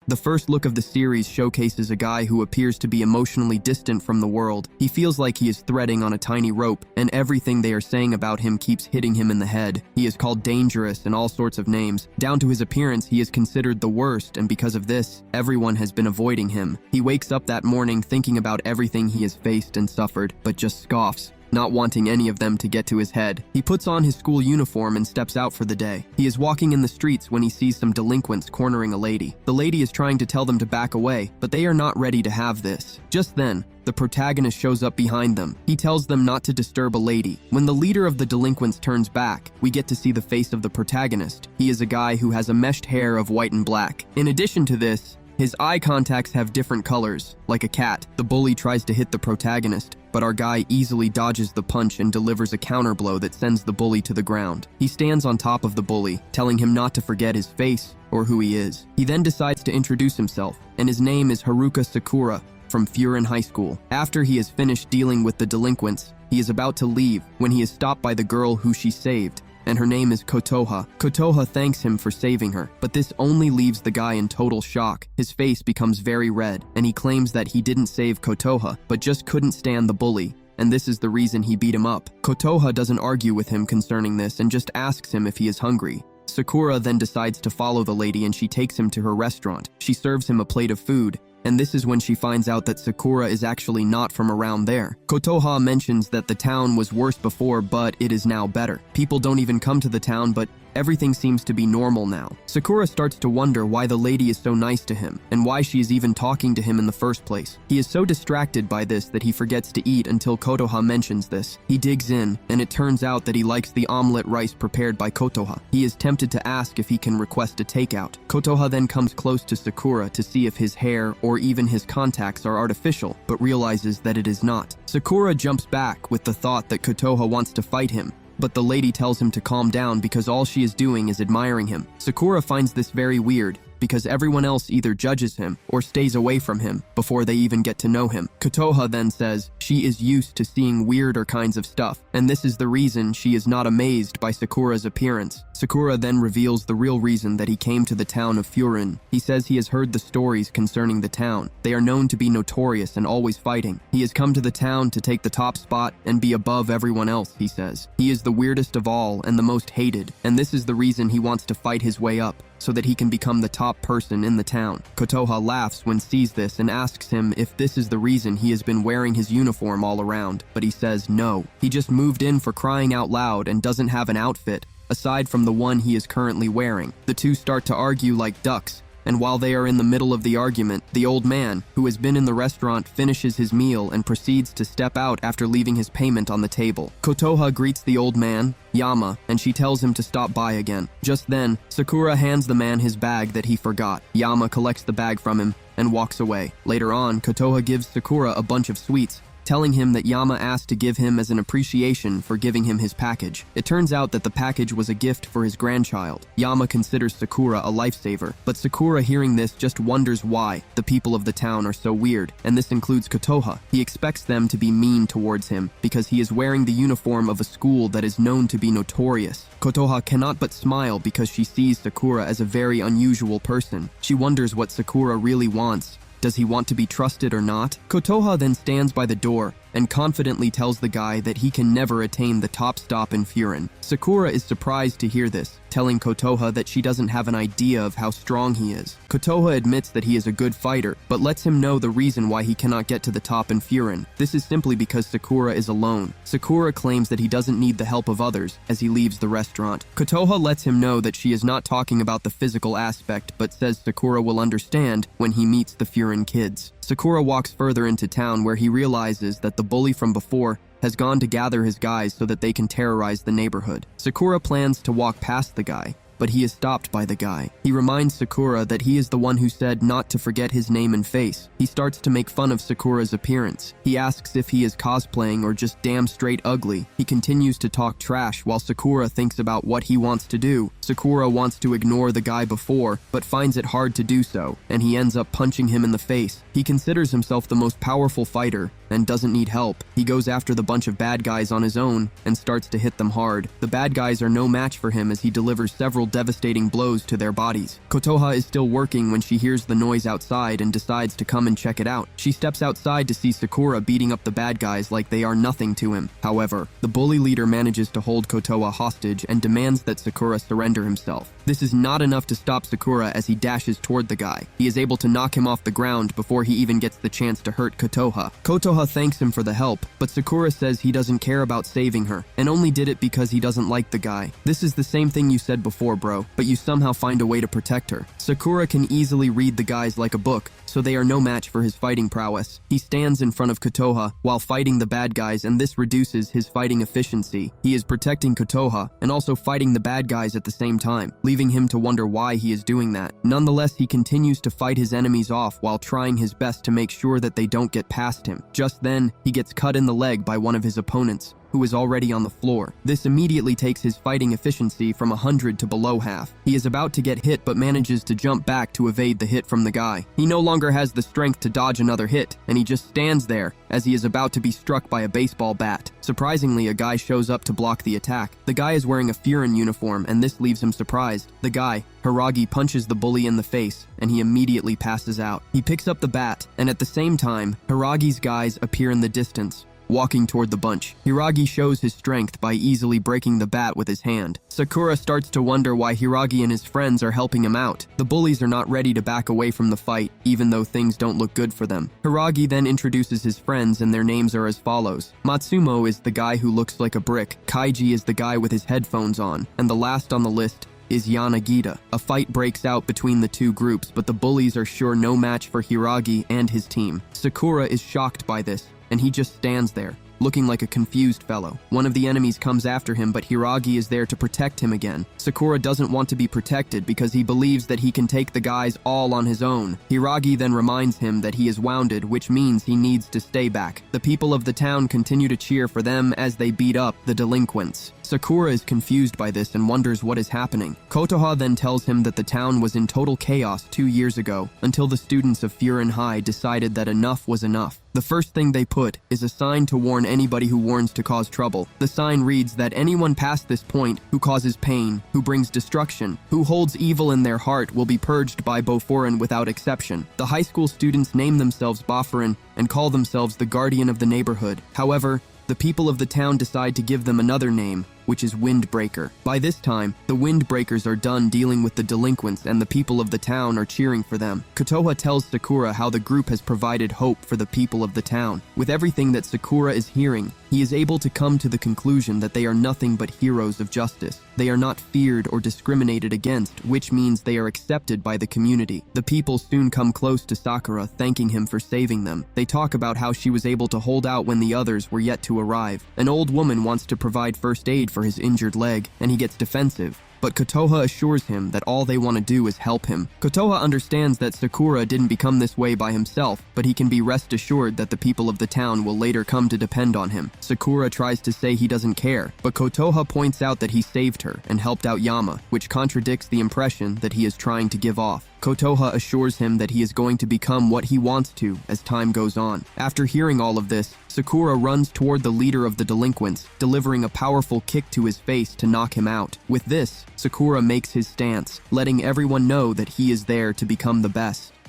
The first look of the series showcases a guy who appears to be emotionally distant from the world. He feels like he is threading on a tiny rope, and everything they are saying about him keeps hitting him in the head. He is called dangerous and all sorts of names. Down to his appearance, he is considered the worst, and because of this, everyone has been avoiding him. He wakes up that morning thinking about everything he has faced and suffered, but just scoffs, not wanting any of them to get to his head. He puts on his school uniform and steps out for the day. He is walking in the streets when he sees some delinquents cornering a lady. The lady is trying to tell them to back away, but they are not ready to have this. Just then, the protagonist shows up behind them. He tells them not to disturb a lady. When the leader of the delinquents turns back, we get to see the face of the protagonist. He is a guy who has a meshed hair of white and black. In addition to this, his eye contacts have different colors, like a cat. The bully tries to hit the protagonist, but our guy easily dodges the punch and delivers a counterblow that sends the bully to the ground. He stands on top of the bully, telling him not to forget his face or who he is. He then decides to introduce himself, and his name is Haruka Sakura from Furin High School. After he has finished dealing with the delinquents, he is about to leave when he is stopped by the girl who she saved, and her name is Kotoha. Kotoha thanks him for saving her, but this only leaves the guy in total shock. His face becomes very red, and he claims that he didn't save Kotoha, but just couldn't stand the bully, and this is the reason he beat him up. Kotoha doesn't argue with him concerning this and just asks him if he is hungry. Sakura then decides to follow the lady and she takes him to her restaurant. She serves him a plate of food, and this is when she finds out that Sakura is actually not from around there. Kotoha mentions that the town was worse before, but it is now better. People don't even come to the town, but everything seems to be normal now. Sakura starts to wonder why the lady is so nice to him, and why she is even talking to him in the first place. He is so distracted by this that he forgets to eat until Kotoha mentions this. He digs in, and it turns out that he likes the omelette rice prepared by Kotoha. He is tempted to ask if he can request a takeout. Kotoha then comes close to Sakura to see if his hair or even his contacts are artificial, but realizes that it is not. Sakura jumps back with the thought that Kotoha wants to fight him, but the lady tells him to calm down because all she is doing is admiring him. Sakura finds this very weird because everyone else either judges him or stays away from him before they even get to know him. Kotoha then says she is used to seeing weirder kinds of stuff, and this is the reason she is not amazed by Sakura's appearance. Sakura then reveals the real reason that he came to the town of Furin. He says he has heard the stories concerning the town. They are known to be notorious and always fighting. He has come to the town to take the top spot and be above everyone else, he says. He is the weirdest of all and the most hated, and this is the reason he wants to fight his way up, so that he can become the top person in the town. Kotoha laughs when sees this and asks him if this is the reason he has been wearing his uniform all around, but he says no. He just moved in for crying out loud and doesn't have an outfit, aside from the one he is currently wearing. The two start to argue like ducks, and while they are in the middle of the argument, the old man, who has been in the restaurant, finishes his meal and proceeds to step out after leaving his payment on the table. Kotoha greets the old man, Yama, and she tells him to stop by again. Just then, Sakura hands the man his bag that he forgot. Yama collects the bag from him and walks away. Later on, Kotoha gives Sakura a bunch of sweets, telling him that Yama asked to give him as an appreciation for giving him his package. It turns out that the package was a gift for his grandchild. Yama considers Sakura a lifesaver, but Sakura, hearing this, just wonders why the people of the town are so weird, and this includes Kotoha. He expects them to be mean towards him because he is wearing the uniform of a school that is known to be notorious. Kotoha cannot but smile because she sees Sakura as a very unusual person. She wonders what Sakura really wants. Does he want to be trusted or not? Kotoha then stands by the door and confidently tells the guy that he can never attain the top stop in Furin. Sakura is surprised to hear this, telling Kotoha that she doesn't have an idea of how strong he is. Kotoha admits that he is a good fighter, but lets him know the reason why he cannot get to the top in Furin. This is simply because Sakura is alone. Sakura claims that he doesn't need the help of others as he leaves the restaurant. Kotoha lets him know that she is not talking about the physical aspect, but says Sakura will understand when he meets the Furin kids. Sakura walks further into town where he realizes that the bully from before has gone to gather his guys so that they can terrorize the neighborhood. Sakura plans to walk past the guy, but he is stopped by the guy. He reminds Sakura that he is the one who said not to forget his name and face. He starts to make fun of Sakura's appearance. He asks if he is cosplaying or just damn straight ugly. He continues to talk trash while Sakura thinks about what he wants to do. Sakura wants to ignore the guy before, but finds it hard to do so, and he ends up punching him in the face. He considers himself the most powerful fighter and doesn't need help. He goes after the bunch of bad guys on his own and starts to hit them hard. The bad guys are no match for him as he delivers several devastating blows to their bodies. Kotoha is still working when she hears the noise outside and decides to come and check it out. She steps outside to see Sakura beating up the bad guys like they are nothing to him. However, the bully leader manages to hold Kotoha hostage and demands that Sakura surrender himself. This is not enough to stop Sakura as he dashes toward the guy. He is able to knock him off the ground before he even gets the chance to hurt Kotoha. Kotoha thanks him for the help, but Sakura says he doesn't care about saving her, and only did it because he doesn't like the guy. This is the same thing you said before, bro, but you somehow find a way to protect her. Sakura can easily read the guys like a book, so they are no match for his fighting prowess. He stands in front of Kotoha while fighting the bad guys, and this reduces his fighting efficiency. He is protecting Kotoha and also fighting the bad guys at the same time, leaving him to wonder why he is doing that. Nonetheless, he continues to fight his enemies off while trying his best to make sure that they don't get past him. Just then, he gets cut in the leg by one of his opponents, who is already on the floor. This immediately takes his fighting efficiency from 100 to below half. He is about to get hit but manages to jump back to evade the hit from the guy. He no longer has the strength to dodge another hit, and he just stands there as he is about to be struck by a baseball bat. Surprisingly, a guy shows up to block the attack. The guy is wearing a Furin uniform, and this leaves him surprised. The guy, Hiragi, punches the bully in the face, and he immediately passes out. He picks up the bat, and at the same time, Hiragi's guys appear in the distance, walking toward the bunch. Hiragi shows his strength by easily breaking the bat with his hand. Sakura starts to wonder why Hiragi and his friends are helping him out. The bullies are not ready to back away from the fight, even though things don't look good for them. Hiragi then introduces his friends, and their names are as follows. Matsumo is the guy who looks like a brick, Kaiji is the guy with his headphones on, and the last on the list is Yanagita. A fight breaks out between the two groups, but the bullies are sure no match for Hiragi and his team. Sakura is shocked by this, and he just stands there, looking like a confused fellow. One of the enemies comes after him, but Hiragi is there to protect him again. Sakura doesn't want to be protected because he believes that he can take the guys all on his own. Hiragi then reminds him that he is wounded, which means he needs to stay back. The people of the town continue to cheer for them as they beat up the delinquents. Sakura is confused by this and wonders what is happening. Kotoha then tells him that the town was in total chaos 2 years ago, until the students of Furin High decided that enough was enough. The first thing they put is a sign to warn anybody who warns to cause trouble. The sign reads that anyone past this point who causes pain, who brings destruction, who holds evil in their heart will be purged by Bofurin without exception. The high school students name themselves Bofurin and call themselves the guardian of the neighborhood. However, the people of the town decide to give them another name, which is Windbreaker. By this time, the Windbreakers are done dealing with the delinquents and the people of the town are cheering for them. Kotoha tells Sakura how the group has provided hope for the people of the town. With everything that Sakura is hearing, he is able to come to the conclusion that they are nothing but heroes of justice. They are not feared or discriminated against, which means they are accepted by the community. The people soon come close to Sakura, thanking him for saving them. They talk about how she was able to hold out when the others were yet to arrive. An old woman wants to provide first aid for his injured leg, and he gets defensive. But Kotoha assures him that all they want to do is help him. Kotoha understands that Sakura didn't become this way by himself, but he can be rest assured that the people of the town will later come to depend on him. Sakura tries to say he doesn't care, but Kotoha points out that he saved her and helped out Yama, which contradicts the impression that he is trying to give off. Kotoha assures him that he is going to become what he wants to as time goes on. After hearing all of this, Sakura runs toward the leader of the delinquents, delivering a powerful kick to his face to knock him out. With this, Sakura makes his stance, letting everyone know that he is there to become the best.